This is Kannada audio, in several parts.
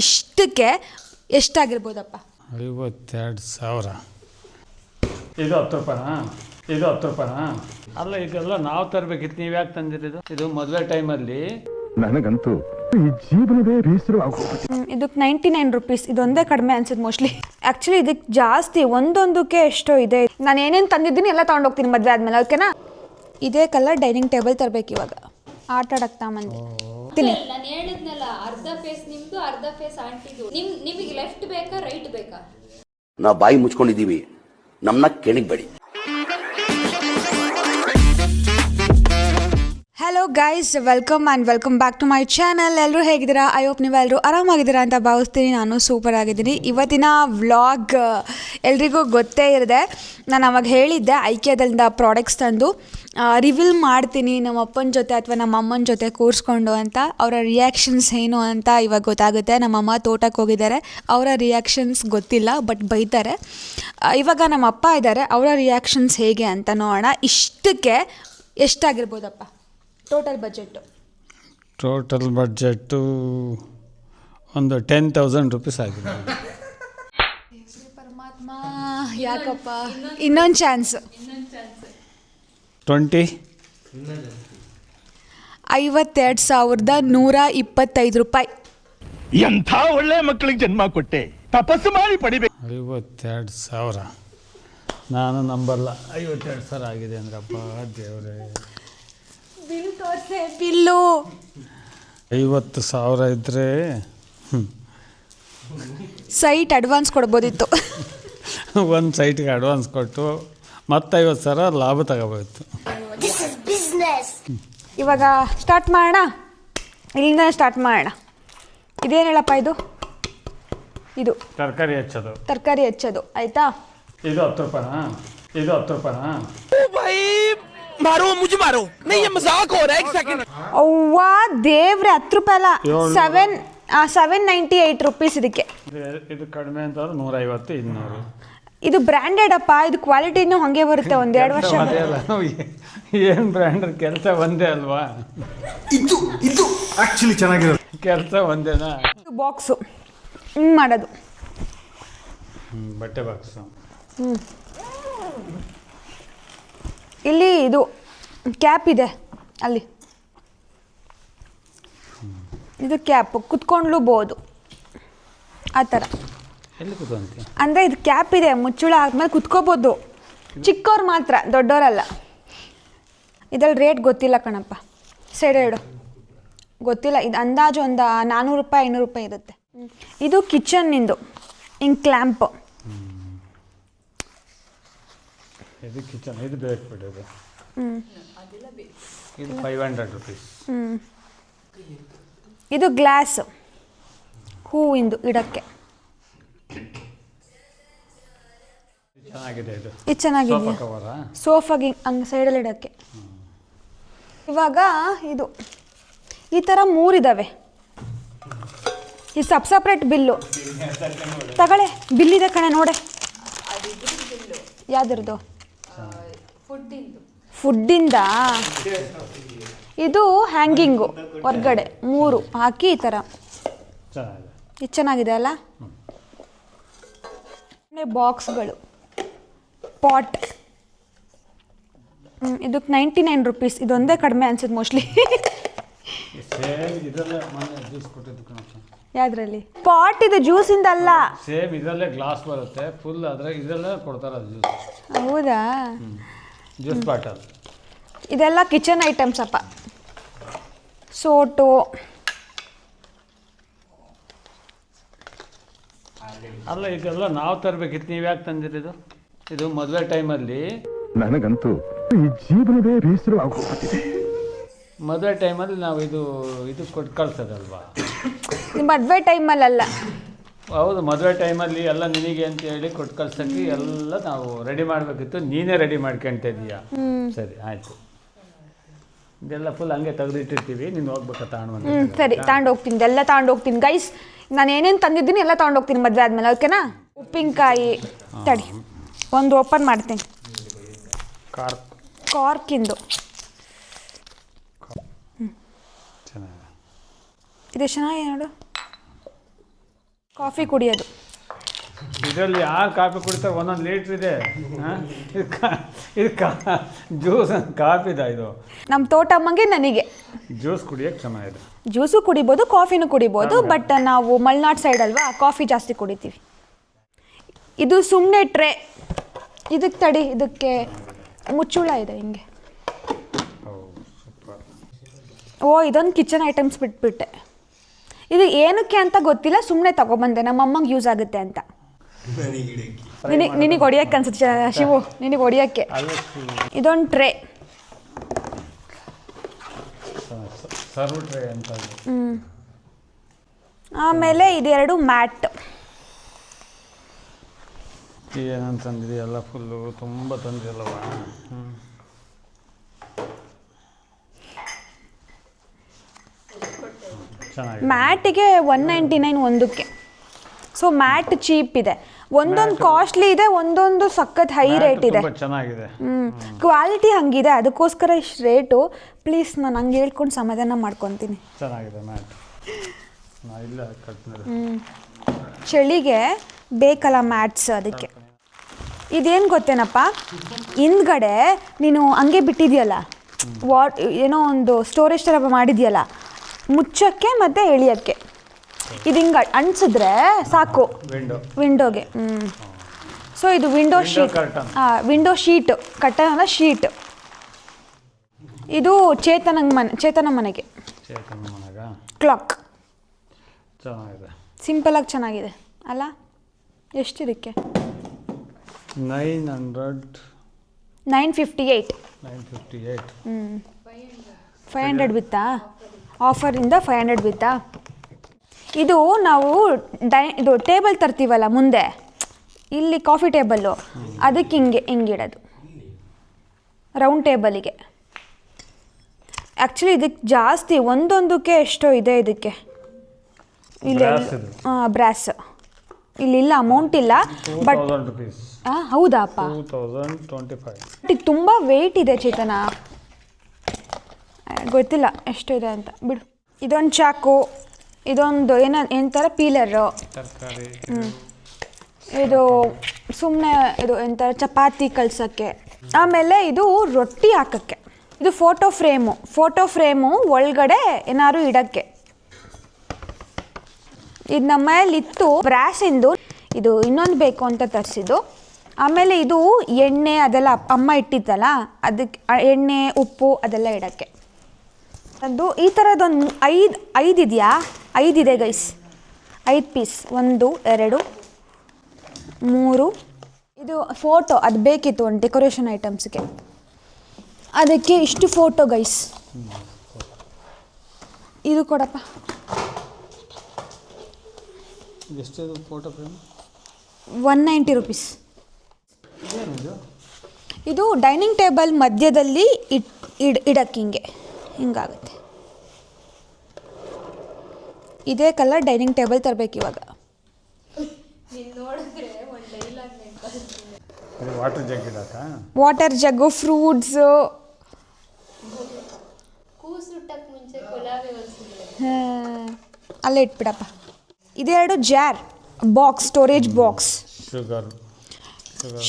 ಇಷ್ಟಕ್ಕೆ ಎಷ್ಟಾಗಿರ್ಬೋದಪ್ಪ? 52,000. ಇದು 10 ರೂಪಾಯಿನಾ? ಇದು 10 ರೂಪಾಯಿನಾ? ಅಲ್ಲ, ಇದೆಲ್ಲ ನಾವು ತರಬೇಕಿತ್ತು, ನೀವು ಯಾಕೆ ತಂದಿರೋದು? ಇದು ಮದುವೆ ಟೈಮಲ್ಲಿ ನನಗಂತೂ ಈ ಜೀವನವೇ ಬೇಸರವಾಗೋಗ್ಬಿಟ್ಟಿದೆ. ಇದಕ್ಕೆ 99 ರುಪೀಸ್. ಇದೊಂದೇ ಕಡಿಮೆ ಅನ್ಸುತ್ತೆ ಮೋಸ್ಟ್ಲಿ. ಆ್ಯಕ್ಚುಲಿ ಇದಕ್ಕೆ ಜಾಸ್ತಿ, ಒಂದೊಂದಕ್ಕೆ ಎಷ್ಟೋ ಇದೆ. ನಾನು ಏನೇನು ತಂದಿದ್ದೀನಿ ಎಲ್ಲ ತೊಗೊಂಡೋಗ್ತೀನಿ ಮದುವೆ ಆದಮೇಲೆ, ಓಕೆನಾ? ಇದೇ ಕಲರ್ ಡೈನಿಂಗ್ ಟೇಬಲ್ ತರಬೇಕು ಇವಾಗ. ಆಟ ಆಡಕ್ಕೆ ತಗೊಂಬಂದೆ. ನಾನು ಹೇಳಿದ್ನಲ್ಲ, ಅರ್ಧ ಫೇಸ್ ನಿಮ್ದು, ಅರ್ಧ ಫೇಸ್ ಆಂಟಿದು. ನಿಮಗೆ ಲೆಫ್ಟ್ ಬೇಕಾ ರೈಟ್ ಬೇಕಾ? ನಾವು ಬಾಯಿ ಮುಚ್ಕೊಂಡಿದ್ದೀವಿ, ನಮ್ಮನ್ನ ಕೆಣಿಗ್ಬೇಡಿ. Hello guys, welcome back to my channel. ಎಲ್ಲರೂ ಹೇಗಿದ್ದೀರಾ? ಐ ಹೋಪ್ ನೀವೆಲ್ಲರೂ ಆರಾಮಾಗಿದ್ದೀರಾ ಅಂತ ಭಾವಿಸ್ತೀನಿ. ನಾನು ಸೂಪರ್ ಆಗಿದ್ದೀನಿ. ಇವತ್ತಿನ ವ್ಲಾಗ್ ಎಲ್ರಿಗೂ ಗೊತ್ತೇ ಇರದೆ, ನಾನು ಅವಾಗ ಹೇಳಿದ್ದೆ ಐಕ್ಯದಿಂದ ಪ್ರಾಡಕ್ಟ್ಸ್ ತಂದು ರಿವೀಲ್ ಮಾಡ್ತೀನಿ ನಮ್ಮ ಅಪ್ಪನ ಜೊತೆ ಅಥವಾ ನಮ್ಮ ಅಮ್ಮನ ಜೊತೆ ಕೂರಿಸ್ಕೊಂಡು ಅಂತ. ಅವರ ರಿಯಾಕ್ಷನ್ಸ್ ಏನು ಅಂತ ಇವಾಗ ಗೊತ್ತಾಗುತ್ತೆ. ನಮ್ಮಮ್ಮ ತೋಟಕ್ಕೆ ಹೋಗಿದ್ದಾರೆ, ಅವರ ರಿಯಾಕ್ಷನ್ಸ್ ಗೊತ್ತಿಲ್ಲ, ಬಟ್ ಬೈತಾರೆ. ಇವಾಗ ನಮ್ಮ ಅಪ್ಪ ಇದ್ದಾರೆ, ಅವರ ರಿಯಾಕ್ಷನ್ಸ್ ಹೇಗೆ ಅಂತ ನೋಡೋಣ. ಇಷ್ಟಕ್ಕೆ ಎಷ್ಟಾಗಿರ್ಬೋದಪ್ಪ ಟೋಟಲ್ ಬಡ್ಜೆಟ್ಟು ಒಂದು 10,000 ರುಪೀಸ್ ಆಗಿದೆ. ಪರಮಾತ್ಮ, ಯಾಕಪ್ಪ? ಇನ್ನೊಂದು ಚಾನ್ಸ್. 20. 52,125 ರೂಪಾಯಿ. ಎಂಥ ಒಳ್ಳೆ ಮಕ್ಕಳಿಗೆ ಜನ್ಮ ಕೊಟ್ಟೆ, ತಪಸ್ಸು ಮಾಡಿ ಪಡಿಬೇಕು. 52,000 ನಾನು ನಂಬಲ್ಲ. 52,000 ಆಗಿದೆ ಅಂದ್ರಪ್ಪ ದೇವರೇ. Bill ತೋರಿಸೆ, bill. 50,000 ಇದ್ದರೆ ಸೈಟ್ ಅಡ್ವಾನ್ಸ್ ಕೊಡ್ಬೋದಿತ್ತು. ಒಂದು ಸೈಟ್ಗೆ ಅಡ್ವಾನ್ಸ್ ಕೊಟ್ಟು ಮತ್ತೆ 50,000 ಲಾಭ ತಗೋಬೋದಿತ್ತು. ಇವಾಗ ಸ್ಟಾರ್ಟ್ ಮಾಡೋಣ, ಇಲ್ಲಿಂದ ಸ್ಟಾರ್ಟ್ ಮಾಡೋಣ. ಇದೇನು ಹೇಳಪ್ಪ ಇದು? ಇದು ತರಕಾರಿ ಹೆಚ್ಚೋದು ಆಯಿತಾ? ಇದು 10 ರೂಪಾಯಿನಾ? ಇದು 10 ರೂಪಾಯಿನಾ? ಅವ್ವ ದೇವ್ರೆ, 10 ರೂಪಾಯಿ ಅಲ್ಲ, 798 ರುಪೀಸ್ ಇದಕ್ಕೆ. ಇದು ಕಡಿಮೆ ಅಂತಂದ್ರೆ 150, 200. ಇದು ಬ್ರ್ಯಾಂಡೆಡ್ ಅಪ್ಪ, ಇದು ಕ್ವಾಲಿಟಿನೂ ಹಾಗೆ ಬರುತ್ತೆ. 1-2 ವರ್ಷ. ಏನು ಬ್ರ್ಯಾಂಡ್? ಕೆಲಸ ಒಂದೇ ಅಲ್ವಾ? ಇದು ಆಕ್ಚುಲಿ ಚೆನ್ನಾಗಿರೋದು. ಕೆಲಸ ಒಂದೇನಾ? ಬಾಕ್ಸು ಹಿಂಗೆ ಮಾಡೋದು. ಬಟ್ಟೆ ಬಾಕ್ಸು. ಇಲ್ಲಿ ಇದು ಕ್ಯಾಪ್ ಇದೆ, ಅಲ್ಲಿ ಇದು ಕ್ಯಾಪ್, ಕುತ್ಕೊಂಡ್ಲೂಬೋದು ಆ ಥರ. ಎಲ್ಲಿ ಕೂತ್ಕೊಂತಿ? ಅಂದರೆ ಇದು ಕ್ಯಾಪ್ ಇದೆ, ಮುಚ್ಚುಳ ಆದ್ಮೇಲೆ ಕುತ್ಕೋಬೋದು. ಚಿಕ್ಕವ್ರು ಮಾತ್ರ, ದೊಡ್ಡವರಲ್ಲ. ಇದ್ರಲ್ಲಿ ರೇಟ್ ಗೊತ್ತಿಲ್ಲ ಕಣಪ್ಪ, ಸೈಡ್ ಇಡು, ಗೊತ್ತಿಲ್ಲ. ಇದು ಅಂದಾಜು ಒಂದು 400 ರೂಪಾಯಿ 500 ರೂಪಾಯಿ ಇರುತ್ತೆ. ಇದು ಕಿಚನ್ನಿಂದು ಹಿಂಗೆ ಕ್ಲ್ಯಾಂಪ್. ಇದು ಕಿಚನ್, ಇದು ಬೇಕು ಬಿಡೋದು. ಇದು 500 ರುಪೀಸ್. ಇದು ಗ್ಲಾಸ್, ಹೂವಿಂದು ಇಡಕ್ಕೆ. ಚೆನ್ನಾಗಿದೆ. ಇದು ಚೆನ್ನಾಗಿದೆ, ಸೋಫಾಗೆ ಹಂಗೆ ಸೈಡಲ್ಲಿ ಇಡೋಕ್ಕೆ. ಇವಾಗ ಇದು ಈ ಥರ 3 ಇದ್ದಾವೆ. ಇದು ಸಪ್ರೇಟ್ ಬಿಲ್ಲು ತಗೊಳ್ಳೆ. ಬಿಲ್ಲಿದೆ ಕಣೆ, ನೋಡೆ. ಯಾವ್ದ್ರದ್ದು? ಫುಡ್ಡಿಂದ. ಇದು ಹ್ಯಾಂಗಿಂಗು ಹೊರ್ಗಡೆ 3 ಹಾಕಿ ಈ ಥರ. ಇದು ಚೆನ್ನಾಗಿದೆ ಅಲ್ಲ? ಬಾಕ್ಸ್ಗಳು, ಪಾಟ್. ಇದಕ್ಕೆ 99 ರುಪೀಸ್. ಇದೊಂದೇ ಕಡಿಮೆ ಅನ್ಸುತ್ತೆ ಮೋಸ್ಟ್ಲಿ. ಯಾವ್ದ್ರಲ್ಲಿ? ಪಾಟ್ ಇದು ಜ್ಯೂಸಿಂದ ಅಲ್ಲ, ಸೇಮ್ ಇದರಲ್ಲೇ ಗ್ಲಾಸ್ ಬರುತ್ತೆ ಫುಲ್, ಆದರೆ ಇದರಲ್ಲೇ ಕೊಡ್ತಾರೆ ಜ್ಯೂಸ್. ಹೌದಾ? Juice bottle. ಇದೆಲ್ಲ ಕಿಚನ್ ಐಟಮ್ಸ್ ಅಪ್ಪ. ಸೋಟು, ಅಲ್ಲ, ಇದೆಲ್ಲ ನಾವು ತರಬೇಕಿತ್ತು, ನೀವು ಯಾಕೆ ತಂದಿರೋದು? ಇದು ಮದುವೆ ಟೈಮಲ್ಲಿ ನನಗಂತೂ ಈ ಜೀವನವೇ ಬೇಸರವಾಗೋಗ್ಬಿಟ್ಟಿದೆ. ಮದುವೆ ಟೈಮಲ್ಲಿ ನಾವು ಇದು ಕೊಟ್ಟು ಕಳ್ಸೋದಲ್ವಾ? ಮದುವೆ ಟೈಮಲ್ಲ. ಹೌದು, ಮದುವೆ ಟೈಮಲ್ಲಿ ಎಲ್ಲ ನಿನಗೆ ಅಂತ ಹೇಳಿ ಕೊಟ್ಟು ಕಳ್ಸೋಕ್ಕೆ ಎಲ್ಲ ನಾವು ರೆಡಿ ಮಾಡಬೇಕಿತ್ತು. ನೀನೇ ರೆಡಿ ಮಾಡ್ಕೊಳ್ತಾ ಇದೀಯಾ? ಸರಿ, ಆಯಿತು. ಇದೆಲ್ಲ ಫುಲ್ ಹಂಗೆ ತೆಗೆದಿಟ್ಟಿರ್ತೀವಿ, ನೀನು ಹೋಗ್ಬೇಕಾ ತಗೊಂಡು? ಸರಿ, ತಗೊಂಡೋಗ್ತೀನಿ. ಇದೆಲ್ಲ ತಗೊಂಡೋಗ್ತೀನಿ ಗೈಸ್. ನಾನು ಏನೇನು ತಂದಿದ್ದೀನಿ ಎಲ್ಲ ತೊಗೊಂಡೋಗ್ತೀನಿ ಮದುವೆ ಆದಮೇಲೆ, ಓಕೆನಾ? ಉಪ್ಪಿನಕಾಯಿ ತಡಿ, ಒಂದು ಓಪನ್ ಮಾಡ್ತೀನಿ. ಕಾರ್ಕಿಂದು ಇದು ಚೆನ್ನಾಗಿದೆ ನೋಡು. ಕಾಫಿ ಕುಡಿಯೋದು. ಇದರಲ್ಲಿ ಯಾರು ಕಾಫಿ ಕುಡಿತಾರೆ? ಒಂದೊಂದು ಲೀಟ್ರ್ ಇದೆ. ಇದು ಜ್ಯೂಸ್ ಕಾಫಿದ ಇದು? ನಮ್ಮ ತೋಟಮ್ಮಂಗೆ ನನಗೆ ಜ್ಯೂಸ್ ಕುಡಿಯೋಕ್ಕೆ ಚೆನ್ನಾಗಿದೆ. ಜ್ಯೂಸು ಕುಡಿಬೋದು, ಕಾಫಿನೂ ಕುಡಿಬೋದು. ಬಟ್ ನಾವು ಮಲೆನಾಡು ಸೈಡ್ ಅಲ್ವಾ, ಕಾಫಿ ಜಾಸ್ತಿ ಕುಡಿತೀವಿ. ಇದು ಸುಮ್ಮನೆ ಟ್ರೇ. ಇದಕ್ಕೆ ತಡಿ, ಇದಕ್ಕೆ ಮುಚ್ಚುಳ ಇದೆ ಹಿಂಗೆ. ಓ, ಇದೊಂದು ಕಿಚನ್ ಐಟಮ್ಸ್ ಬಿಟ್ಬಿಟ್ಟೆ. ಇದು ಏನಕ್ಕೆ ಅಂತ ಗೊತ್ತಿಲ್ಲ, ಸುಮ್ಮನೆ ತಗೊಬಂದೆ, ನಮ್ಮ ಅಮ್ಮಂಗೆ ಯೂಸ್ ಆಗುತ್ತೆ ಅಂತ. ನಿನಗೆ ಹೊಡಿಯೋಕ್ಕೆ ಅನ್ಸುತ್ತೆ ಶಿವು, ನಿನಗೆ ಹೊಡಿಯೋಕ್ಕೆ. ಇದೊಂದು ಟ್ರೇ. ಸರ್ವ್ ಟ್ರೇ ಅಂತ. ಆಮೇಲೆ ಇದೆರಡು ಮ್ಯಾಟ್. ಏನಂತ ತಂದಿದೆ? ಎಲ್ಲ ಫುಲ್ಲು ತುಂಬ ತಂದಿರಲ್ಲವ. ಮ್ಯಾಟಿಗೆ 199 ಒಂದಕ್ಕೆ. ಸೊ ಮ್ಯಾಟ್ ಚೀಪ್ ಇದೆ. ಒಂದೊಂದು ಕಾಸ್ಟ್ಲಿ ಇದೆ, ಒಂದೊಂದು ಸಖತ್ ಹೈ ರೇಟ್ ಇದೆ. ಚೆನ್ನಾಗಿದೆ. ಕ್ವಾಲಿಟಿ ಹಂಗಿದೆ, ಅದಕ್ಕೋಸ್ಕರ ಇಷ್ಟು ರೇಟು. ಪ್ಲೀಸ್ ನಾನು ಹಂಗೆ ಹೇಳ್ಕೊಂಡು ಸಮಾಧಾನ ಮಾಡ್ಕೊತೀನಿ. ಚೆನ್ನಾಗಿದೆ ಮ್ಯಾಟ್. ಇಲ್ಲ ಚಳಿಗೆ ಬೇಕಲ್ಲ ಮ್ಯಾಟ್ಸ್, ಅದಕ್ಕೆ. ಇದೇನು ಗೊತ್ತೇನಪ್ಪ, ಹಿಂದ್ಗಡೆ ನೀನು ಹಂಗೆ ಬಿಟ್ಟಿದೆಯಲ್ಲ, ಏನೋ ಒಂದು ಸ್ಟೋರೇಜ್ ಥರ ಮಾಡಿದೆಯಲ್ಲ, ಮುಚ್ಚಕ್ಕೆ ಮತ್ತು ಎಳಿಯೋಕ್ಕೆ. ಇದು ಹಿಂಗೆ ಅಂಟಿಸಿದ್ರೆ ಸಾಕು ವಿಂಡೋಗೆ. ಸೊ ಇದು window sheet. Window sheet, curtain ಅಲ್ಲ, ಶೀಟ್. ಇದು ಚೇತನ ಮನೆಗೆ ಕ್ಲಾಕ್. ಚೆನ್ನಾಗಿದೆ, ಸಿಂಪಲಾಗಿ ಚೆನ್ನಾಗಿದೆ ಅಲ್ಲ? ಎಷ್ಟಿದಕ್ಕೆ? 958. 500 ಬಿತ್ತಾ? ಆಫರಿಂದ 500 ಬಿತ್ತಾ? ಇದು ನಾವು ಇದು ಟೇಬಲ್ ತರ್ತೀವಲ್ಲ ಮುಂದೆ, ಇಲ್ಲಿ ಕಾಫಿ ಟೇಬಲ್ಲು, ಅದಕ್ಕೆ ಹಿಂಗಿಡೋದು ರೌಂಡ್ ಟೇಬಲಿಗೆ. ಆ್ಯಕ್ಚುಲಿ ಇದಕ್ಕೆ ಜಾಸ್ತಿ, ಒಂದೊಂದಕ್ಕೆ ಎಷ್ಟೋ ಇದೆ ಇದಕ್ಕೆ. ಇಲ್ಲಿ ಬ್ರಾಸ್ ಇಲ್ಲಿಲ್ಲ, ಅಮೌಂಟ್ ಇಲ್ಲ. ಬಟ್ ಹೌದಾಪ್ಪ, ಇದು ತುಂಬ ವೆಯ್ಟ್ ಇದೆ ಚೇತನ, ಗೊತ್ತಿಲ್ಲ ಎಷ್ಟಿದೆ ಅಂತ ಬಿಡು. ಇದೊಂದು ಚಾಕು, ಇದೊಂದು ಏನಂತಾರ ಪೀಲರು. ಇದು ಸುಮ್ಮನೆ ಇದು ಎಂಥರ ಚಪಾತಿ ಕಳ್ಸೋಕ್ಕೆ. ಆಮೇಲೆ ಇದು ರೊಟ್ಟಿ ಹಾಕೋಕ್ಕೆ. ಇದು ಫೋಟೋ ಫ್ರೇಮು ಒಳಗಡೆ ಏನಾದ್ರು ಇಡೋಕ್ಕೆ. ಇದು ನಮ್ಮ ಮನೇಲಿತ್ತು ಬ್ರಾಸಿಂದು. ಇದು ಇನ್ನೊಂದು ಬೇಕು ಅಂತ ತರಿಸಿದ್ದು. ಆಮೇಲೆ ಇದು ಎಣ್ಣೆ ಅದೆಲ್ಲ ಅಮ್ಮ ಇಟ್ಟಿತ್ತಲ್ಲ, ಅದಕ್ಕೆ ಎಣ್ಣೆ ಉಪ್ಪು ಅದೆಲ್ಲ ಇಡೋಕ್ಕೆ. ಅದು ಈ ಥರದೊಂದು 5 ಇದೆಯಾ? 5 ಇದೆ ಗೈಸ್, 5 ಪೀಸ್. 1 2 3. ಇದು ಫೋಟೋ, ಅದು ಬೇಕಿತ್ತು ಒಂದು ಡೆಕೋರೇಷನ್ ಐಟಮ್ಸ್ಗೆ, ಅದಕ್ಕೆ ಇಷ್ಟು ಫೋಟೋ ಗೈಸ್. ಇದು ಕೊಡಪ್ಪ. ಎಷ್ಟಿದೆ ಫೋಟೋ ಫ್ರೇಮ್? 190 ರೂಪೀಸ್. ಇದು ಡೈನಿಂಗ್ ಟೇಬಲ್ ಮಧ್ಯದಲ್ಲಿ ಇಡಕ್ಕೆ ಹಿಂಗಾಗುತ್ತೆ. ಇದೇ ಕಲರ್ ಡೈನಿಂಗ್ ಟೇಬಲ್ ತರಬೇಕು ಇವಾಗ. ವಾಟರ್ ಜಗ್ಗು, ಫ್ರೂಟ್ಸು. ಅಲ್ಲೇ ಇಟ್ಬಿಡಪ್ಪ. ಇದೆರಡು jar box, storage box.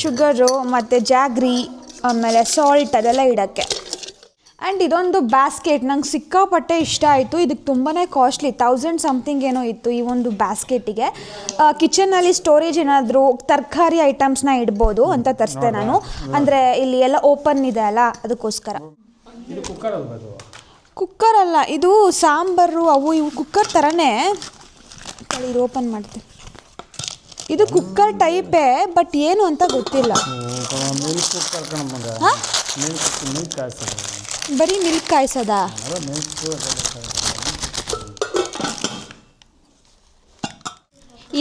Sugar ಮತ್ತು ಜಾಗ್ರಿ, ಆಮೇಲೆ ಸಾಲ್ಟ್ ಅದೆಲ್ಲ ಇಡೋಕ್ಕೆ. ಆ್ಯಂಡ್ ಇದೊಂದು ಬ್ಯಾಸ್ಕೆಟ್ ನಂಗೆ ಸಿಕ್ಕಾಪಟ್ಟೆ ಇಷ್ಟ ಆಯಿತು. ಇದಕ್ಕೆ ತುಂಬಾ ಕಾಸ್ಟ್ಲಿ, 1000 ಸಮಥಿಂಗ್ ಏನೋ ಇತ್ತು ಈ ಒಂದು ಬ್ಯಾಸ್ಕೆಟಿಗೆ. ಕಿಚನಲ್ಲಿ ಸ್ಟೋರೇಜ್ ಏನಾದರೂ ತರಕಾರಿ ಐಟಮ್ಸ್ನ ಇಡ್ಬೋದು ಅಂತ ತರಿಸ್ದೆ ನಾನು. ಅಂದರೆ ಇಲ್ಲಿ ಎಲ್ಲ ಓಪನ್ ಇದೆ ಅಲ್ಲ, ಅದಕ್ಕೋಸ್ಕರ. ಕುಕ್ಕರ್ ಅಲ್ಲ, ಇದು ಸಾಂಬಾರು ಅವು ಇವು ಕುಕ್ಕರ್ ಥರನೇ. ಇದು ಓಪನ್ ಮಾಡ್ತೀನಿ. ಇದು ಕುಕ್ಕರ್ ಟೈಪೇ, ಬಟ್ ಏನು ಅಂತ ಗೊತ್ತಿಲ್ಲ. ಬರೀ ಮಿಲ್ಕ್ ಕಾಯಿಸೋದಾ?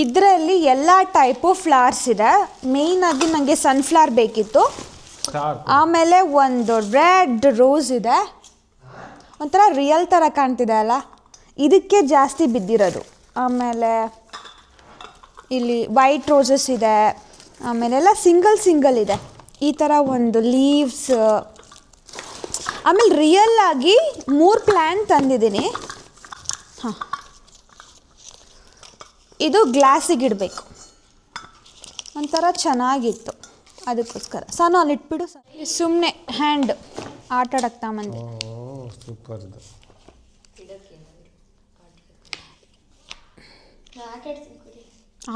ಇದರಲ್ಲಿ ಎಲ್ಲ ಟೈಪು ಫ್ಲವರ್ಸ್ ಇದೆ. ಮೇಯ್ನಾಗಿ ನನಗೆ ಸನ್ಫ್ಲವರ್ ಬೇಕಿತ್ತು. ಆಮೇಲೆ ಒಂದು ರೆಡ್ ರೋಸ್ ಇದೆ, ಒಂಥರ ರಿಯಲ್ ಥರ ಕಾಣ್ತಿದೆ ಅಲ್ಲ, ಇದಕ್ಕೆ ಜಾಸ್ತಿ ಬಿದ್ದಿರೋದು. ಆಮೇಲೆ ಇಲ್ಲಿ ವೈಟ್ ರೋಸಸ್ ಇದೆ. ಆಮೇಲೆಲ್ಲ ಸಿಂಗಲ್ ಇದೆ. ಈ ಥರ ಒಂದು ಲೀವ್ಸ್. ಆಮೇಲೆ ರಿಯಲ್ ಆಗಿ 3 ಪ್ಲ್ಯಾಂಟ್ ತಂದಿದ್ದೀನಿ. ಹಾಂ, ಇದು ಗ್ಲಾಸಿಗೆ ಇಡಬೇಕು. ಒಂಥರ ಚೆನ್ನಾಗಿತ್ತು, ಅದಕ್ಕೋಸ್ಕರ ಸಾನು ಅಲ್ಲಿ ಇಟ್ಬಿಡು. ಸುಮ್ಮನೆ ಹ್ಯಾಂಡ್ ಆಟ ಆಡಕ್ಕೆ ತಗೊಂಬಂದೆ. ಸೂಪರ್ ಇದು.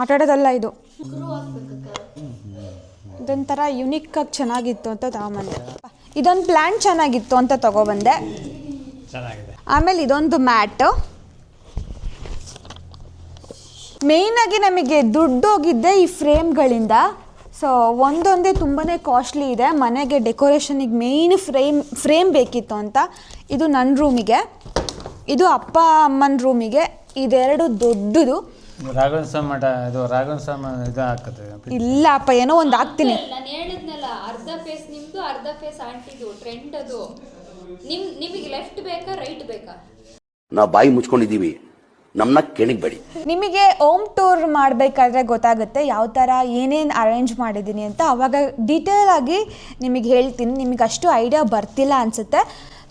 ಆಟ ಆಡೋದಲ್ಲ ಇದು, ಇದೊಂಥರ ಯುನಿಕ್ಕಾಗಿ ಚೆನ್ನಾಗಿತ್ತು ಅಂತ ತಗೊಂಬಂದೆ. ಇದೊಂದು ಪ್ಲ್ಯಾಂಟ್ ಚೆನ್ನಾಗಿತ್ತು ಅಂತ ತಗೊಬಂದೆ. ಚೆನ್ನಾಗಿದೆ. ಆಮೇಲೆ ಇದೊಂದು ಮ್ಯಾಟು. ಮೇಯ್ನಾಗಿ ನಮಗೆ ದುಡ್ಡು ಹೋಗಿದ್ದೆ ಈ ಫ್ರೇಮ್ಗಳಿಂದ. ಸೊ ಒಂದೊಂದೇ ತುಂಬಾ ಕಾಸ್ಟ್ಲಿ ಇದೆ. ಮನೆಗೆ ಡೆಕೋರೇಷನಿಗೆ ಮೇಯ್ನ್ ಫ್ರೇಮ್ ಬೇಕಿತ್ತು ಅಂತ. ಇದು ನನ್ನ ರೂಮಿಗೆ, ಇದು ಅಪ್ಪ ಅಮ್ಮನ ರೂಮಿಗೆ. ಇದೆರಡು ದೊಡ್ಡದು. ರಾಘವೇಂದ್ರ ಮಠ ಇದು ರಾಘವೇಂದ್ರ ಇದು ಹಾಕತ್ತೆ. ಇಲ್ಲ ಅಪ್ಪ, ಏನೋ ಒಂದು ಹಾಕ್ತೀನಿ. ನಾನು ಹೇಳಿದ್ನಲ್ಲ, ಅರ್ಧ ಫೇಸ್ ನಿಮ್ದು ಅರ್ಧ ಫೇಸ್ ಆಂಟಿದು. ಟ್ರೆಂಡ್ ಅದು. ನಿಮಗೆ ಲೆಫ್ಟ್ ಬೇಕಾ ರೈಟ್ ಬೇಕಾ? ನಾವು ಬಾಯಿ ಮುಚ್ಕೊಂಡಿದ್ದೀವಿ, ನಮ್ಮನ್ನ ಕೆಣಿಗ್ಬೇಡಿ. ನಿಮಗೆ ಹೋಮ್ ಟೂರ್ ಮಾಡಬೇಕಾದ್ರೆ ಗೊತ್ತಾಗುತ್ತೆ ಯಾವ ಥರ ಏನೇನು ಅರೇಂಜ್ ಮಾಡಿದ್ದೀನಿ ಅಂತ. ಆವಾಗ ಡೀಟೇಲ್ ಆಗಿ ನಿಮಗೆ ಹೇಳ್ತೀನಿ. ನಿಮಗೆ ಅಷ್ಟು ಐಡಿಯಾ ಬರ್ತಿಲ್ಲ ಅನಿಸುತ್ತೆ.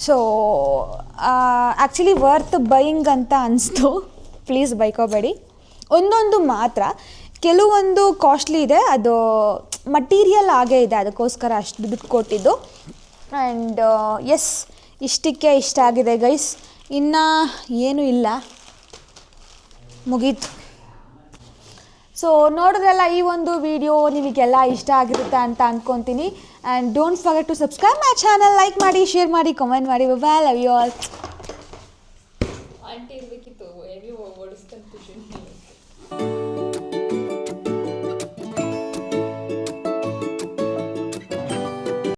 ಸೊ ಆ್ಯಕ್ಚುಲಿ ವರ್ತ್ ಬೈಯಿಂಗ್ ಅಂತ ಅನಿಸ್ತು. ಪ್ಲೀಸ್ ಬೈಕೋಬೇಡಿ. ಒಂದೊಂದು ಮಾತ್ರ ಕೆಲವೊಂದು ಕಾಸ್ಟ್ಲಿ ಇದೆ, ಅದು ಮಟೀರಿಯಲ್ ಆಗೇ ಇದೆ, ಅದಕ್ಕೋಸ್ಕರ ಅಷ್ಟು ದುಡ್ಡು ಕೊಟ್ಟಿದ್ದು. ಆ್ಯಂಡ್ ಎಸ್, ಇಷ್ಟಕ್ಕೆ ಇಷ್ಟ ಆಗಿದೆ ಗೈಸ್. ಇನ್ನು ಏನೂ ಇಲ್ಲ, ಮುಗೀತು. ಸೊ ನೋಡಿದ್ರಲ್ಲ, ಈ ಒಂದು ವಿಡಿಯೋ ನಿಮಗೆಲ್ಲ ಇಷ್ಟ ಆಗಿರುತ್ತೆ ಅಂತ ಅಂದ್ಕೊತೀನಿ. And don't forget to subscribe my channel. Like ಮಾಡಿ, ಶೇರ್ ಮಾಡಿ, ಕಮೆಂಟ್ ಮಾಡಿ. Bye, love you all. Aunty